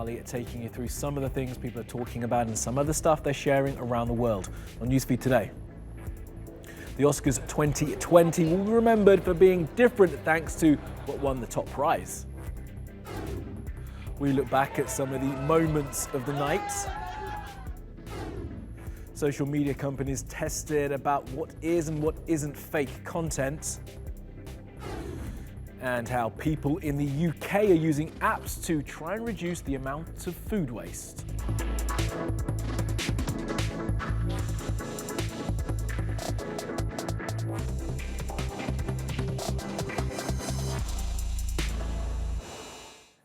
Charlie, taking you through some of the things people are talking about and some of the stuff they're sharing around the world on Newsfeed today. The Oscars 2020 will be remembered for being different thanks to what won the top prize. We look back at some of the moments of the night. Social media companies tested about what is and what isn't fake content. And how people in the UK are using apps to try and reduce the amount of food waste.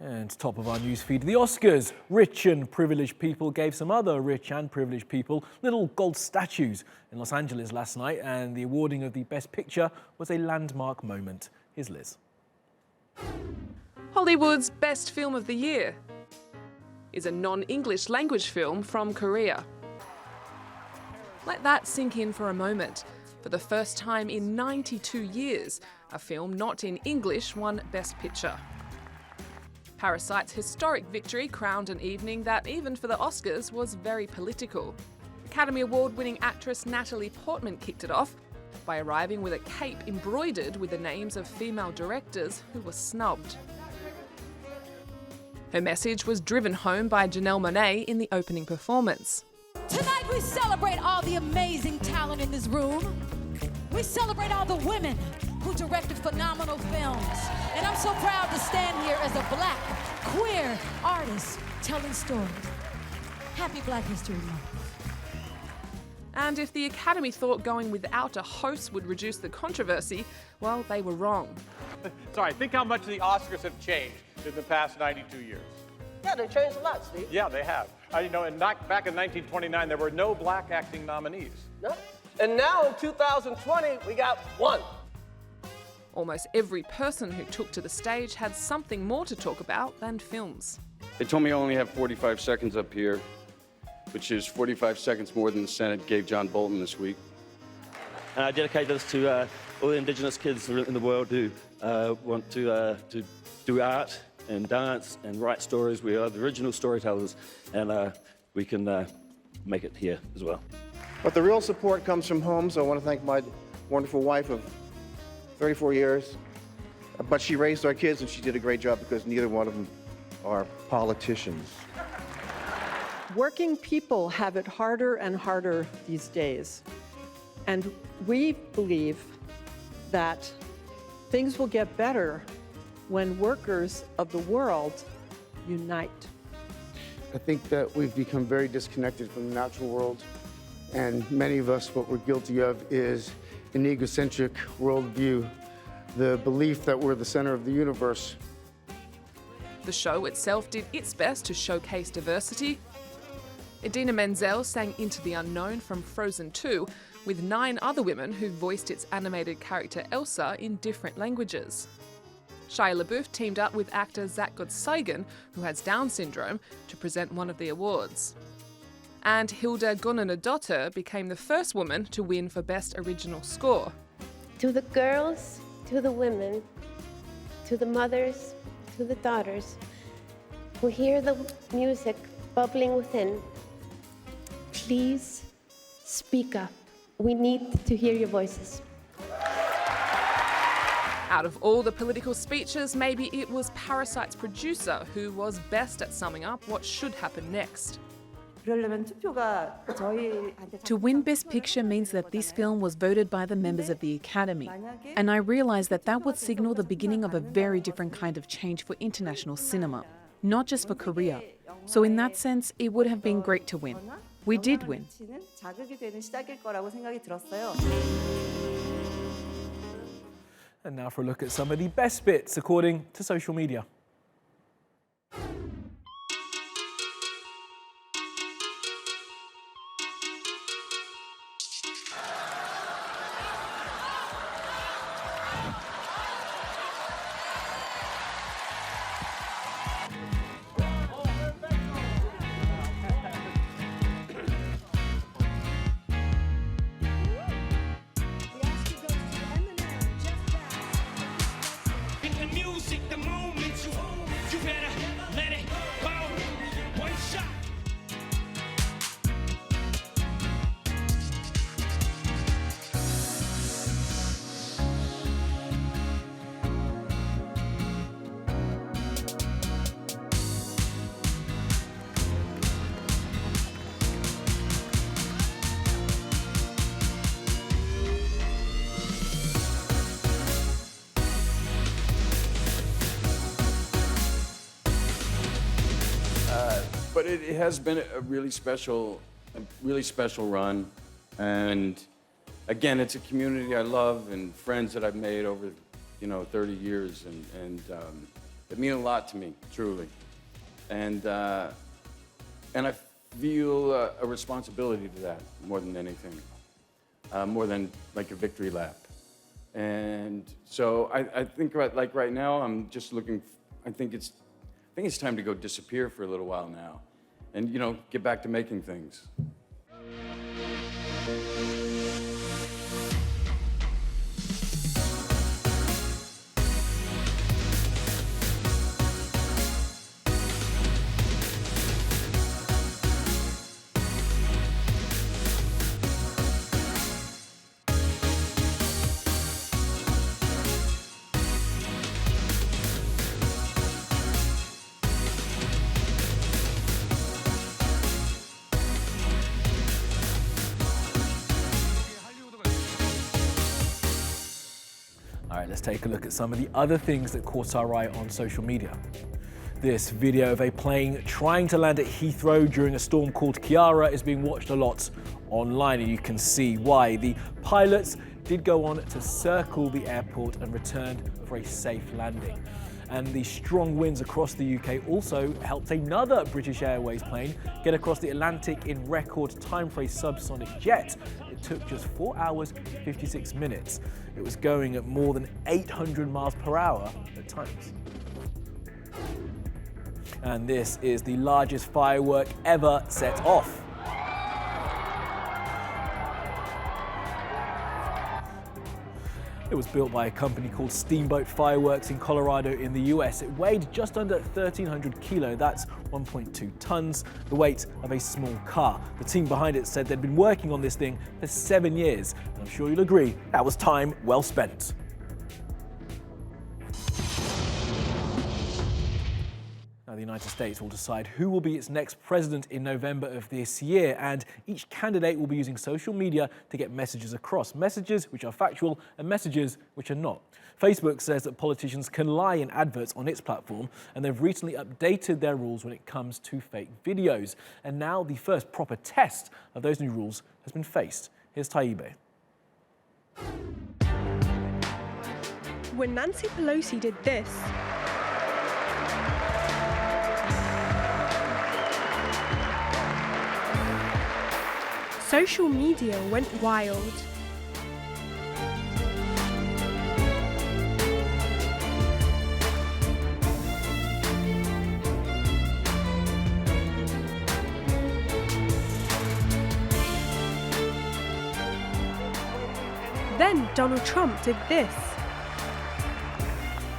And top of our newsfeed, the Oscars. Rich and privileged people gave some other rich and privileged people little gold statues in Los Angeles last night, and the awarding of the Best Picture was a landmark moment. Here's Liz. Hollywood's best film of the year is a non-English language film from Korea. Let that sink in for a moment. For the first time in 92 years, a film not in English won Best Picture. Parasite's historic victory crowned an evening that, even for the Oscars, was very political. Academy Award-winning actress Natalie Portman kicked it off by arriving with a cape embroidered with the names of female directors who were snubbed. Her message was driven home by Janelle Monáe in the opening performance. Tonight we celebrate all the amazing talent in this room. We celebrate all the women who directed phenomenal films. And I'm so proud to stand here as a Black, queer artist telling stories. Happy Black History Month. And if the Academy thought going without a host would reduce the controversy, well, they were wrong. Sorry, think how much the Oscars have changed in the past 92 years. Yeah, they changed a lot, Steve. Yeah, they have. Back in 1929, there were no black acting nominees. No. And now in 2020, we got one. Almost every person who took to the stage had something more to talk about than films. They told me I only have 45 seconds up here, which is 45 seconds more than the Senate gave John Bolton this week. And I dedicate this to all the Indigenous kids in the world who want to do art and dance and write stories. We are the original storytellers, and we can make it here as well. But the real support comes from home, so I want to thank my wonderful wife of 34 years. But she raised our kids, and she did a great job because neither one of them are politicians. Working people have it harder and harder these days. And we believe that things will get better when workers of the world unite. I think that we've become very disconnected from the natural world. And many of us, what we're guilty of is an egocentric worldview, the belief that we're the center of the universe. The show itself did its best to showcase diversity. Idina Menzel sang Into the Unknown from Frozen 2, with 9 other women who voiced its animated character Elsa in different languages. Shia LaBeouf teamed up with actor Zach Gottsagen, who has Down syndrome, to present one of the awards. And Hilda Guðnadóttir became the first woman to win for Best Original Score. To the girls, to the women, to the mothers, to the daughters, who hear the music bubbling within, please speak up. We need to hear your voices. Out of all the political speeches, maybe it was Parasite's producer who was best at summing up what should happen next. To win Best Picture means that this film was voted by the members of the Academy. And I realised that that would signal the beginning of a very different kind of change for international cinema, not just for Korea. So in that sense, it would have been great to win. We did win. And now for a look at some of the best bits according to social media. but it has been a really special run. And again, it's a community I love and friends that I've made over, 30 years, and it mean a lot to me, truly. And I feel a responsibility to that more than anything, more than like a victory lap. And so I think like right now, I'm just looking. I think it's time to go disappear for a little while now, and get back to making things. All right, let's take a look at some of the other things that caught our eye on social media. This video of a plane trying to land at Heathrow during a storm called Kiara is being watched a lot online, and you can see why. The pilots did go on to circle the airport and returned for a safe landing. And the strong winds across the UK also helped another British Airways plane get across the Atlantic in record time for a subsonic jet. It took just 4 hours, 56 minutes. It was going at more than 800 miles per hour at times. And this is the largest firework ever set off. It was built by a company called Steamboat Fireworks in Colorado in the US. It weighed just under 1,300 kilo, that's 1.2 tons, the weight of a small car. The team behind it said they'd been working on this thing for 7 years, and I'm sure you'll agree that was time well spent. Now, the United States will decide who will be its next president in November of this year, and each candidate will be using social media to get messages across. Messages which are factual and messages which are not. Facebook says that politicians can lie in adverts on its platform, and they've recently updated their rules when it comes to fake videos. And now the first proper test of those new rules has been faced. Here's Taibeh. When Nancy Pelosi did this, social media went wild. Then Donald Trump did this,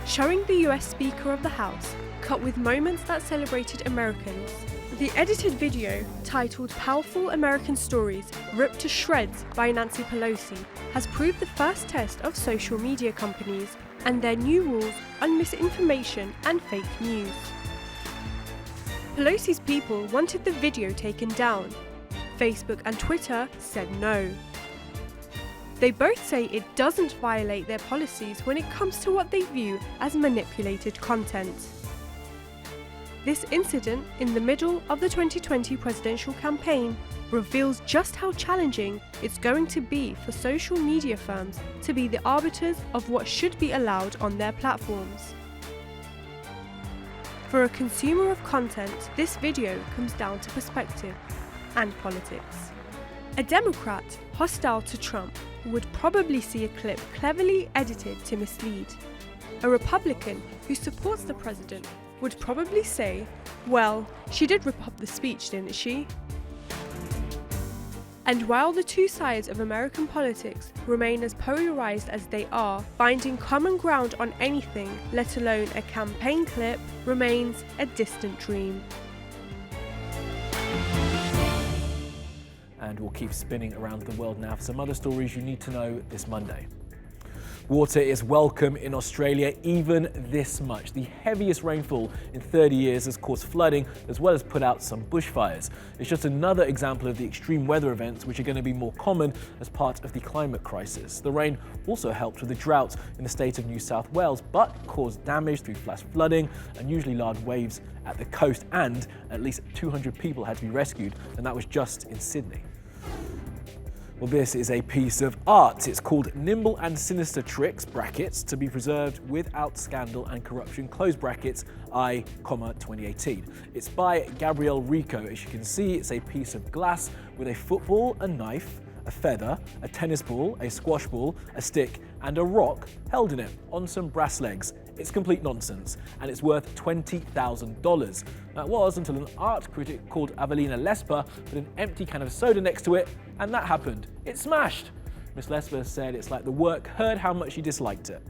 showing the US Speaker of the House cut with moments that celebrated Americans. The edited video, titled Powerful American Stories Ripped to Shreds by Nancy Pelosi, has proved the first test of social media companies and their new rules on misinformation and fake news. Pelosi's people wanted the video taken down. Facebook and Twitter said no. They both say it doesn't violate their policies when it comes to what they view as manipulated content. This incident in the middle of the 2020 presidential campaign reveals just how challenging it's going to be for social media firms to be the arbiters of what should be allowed on their platforms. For a consumer of content, this video comes down to perspective and politics. A Democrat hostile to Trump would probably see a clip cleverly edited to mislead. A Republican who supports the president would probably say, well, she did rip up the speech, didn't she? And while the two sides of American politics remain as polarized as they are, finding common ground on anything, let alone a campaign clip, remains a distant dream. And we'll keep spinning around the world now for some other stories you need to know this Monday. Water is welcome in Australia even this much. The heaviest rainfall in 30 years has caused flooding as well as put out some bushfires. It's just another example of the extreme weather events which are going to be more common as part of the climate crisis. The rain also helped with the drought in the state of New South Wales, but caused damage through flash flooding, unusually large waves at the coast, and at least 200 people had to be rescued, and that was just in Sydney. Well, this is a piece of art. It's called Nimble and Sinister Tricks, brackets, to be preserved without scandal and corruption, close brackets, I, 2018. It's by Gabrielle Rico. As you can see, it's a piece of glass with a football, a knife, a feather, a tennis ball, a squash ball, a stick, and a rock held in it on some brass legs. It's complete nonsense, and it's worth $20,000. That was until an art critic called Avelina Lesper put an empty can of soda next to it, and that happened. It smashed. Miss Lesper said it's like the work heard how much she disliked it.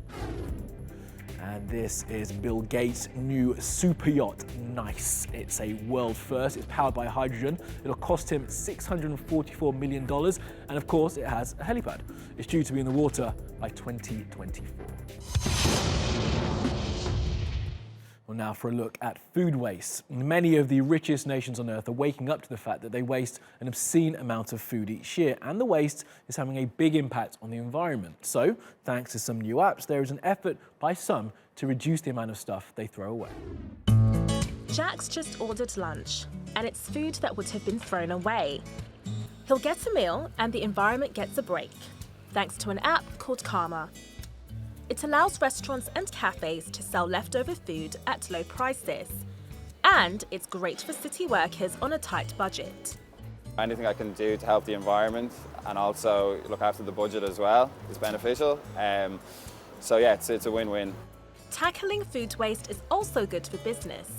And this is Bill Gates' new super yacht, Nice. It's a world first. It's powered by hydrogen. It'll cost him $644 million. And of course, it has a helipad. It's due to be in the water by 2024. Well, now for a look at food waste. Many of the richest nations on earth are waking up to the fact that they waste an obscene amount of food each year, and the waste is having a big impact on the environment. So, thanks to some new apps, there is an effort by some to reduce the amount of stuff they throw away. Jack's just ordered lunch, and it's food that would have been thrown away. He'll get a meal, and the environment gets a break, thanks to an app called Karma. It allows restaurants and cafes to sell leftover food at low prices. And it's great for city workers on a tight budget. Anything I can do to help the environment and also look after the budget as well is beneficial. So yeah, it's a win-win. Tackling food waste is also good for business.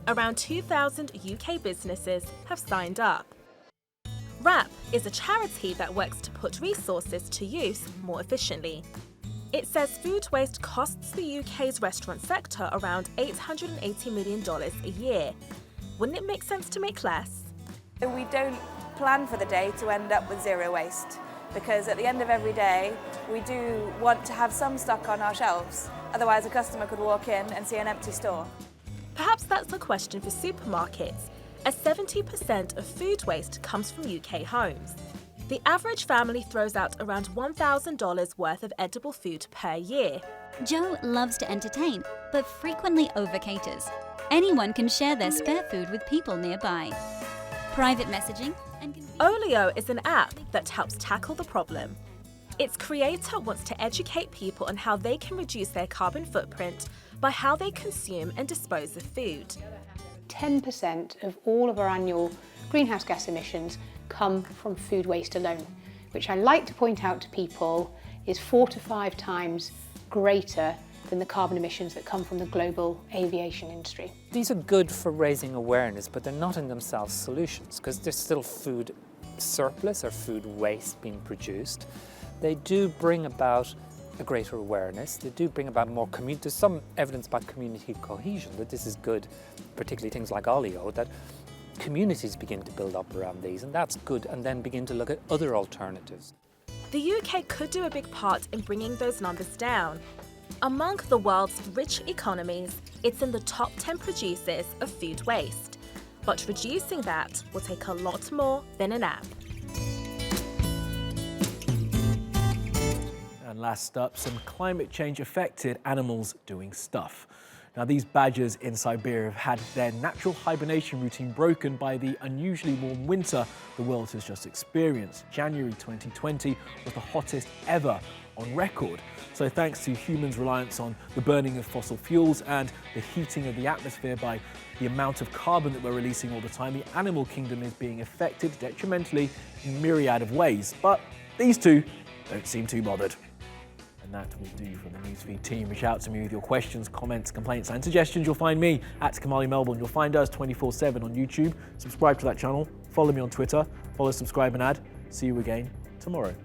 Around 2,000 UK businesses have signed up. WRAP is a charity that works to put resources to use more efficiently. It says food waste costs the UK's restaurant sector around $880 million a year. Wouldn't it make sense to make less? We don't plan for the day to end up with zero waste, because at the end of every day, we do want to have some stock on our shelves. Otherwise, a customer could walk in and see an empty store. Perhaps that's a question for supermarkets, as 70% of food waste comes from UK homes. The average family throws out around $1,000 worth of edible food per year. Joe loves to entertain, but frequently over-caters. Anyone can share their spare food with people nearby. Private messaging and Olio is an app that helps tackle the problem. Its creator wants to educate people on how they can reduce their carbon footprint by how they consume and dispose of food. 10% of all of our annual greenhouse gas emissions come from food waste alone, which I like to point out to people is 4 to 5 times greater than the carbon emissions that come from the global aviation industry. These are good for raising awareness, but they're not in themselves solutions, because there's still food surplus or food waste being produced. They do bring about a greater awareness. They do bring about more community. There's some evidence about community cohesion that this is good, particularly things like oleo, that communities begin to build up around these, and that's good, and then begin to look at other alternatives. The UK could do a big part in bringing those numbers down. Among the world's rich economies, it's in the top 10 producers of food waste. But reducing that will take a lot more than an app. And last up, some climate change affected animals doing stuff. Now, these badgers in Siberia have had their natural hibernation routine broken by the unusually warm winter the world has just experienced. January 2020 was the hottest ever on record. So thanks to humans' reliance on the burning of fossil fuels and the heating of the atmosphere by the amount of carbon that we're releasing all the time, the animal kingdom is being affected detrimentally in a myriad of ways. But these two don't seem too bothered. And that will do from the Newsfeed team. Reach out to me with your questions, comments, complaints and suggestions. You'll find me at Kamali Melbourne. You'll find us 24/7 on YouTube. Subscribe to that channel. Follow me on Twitter. Follow, subscribe and add. See you again tomorrow.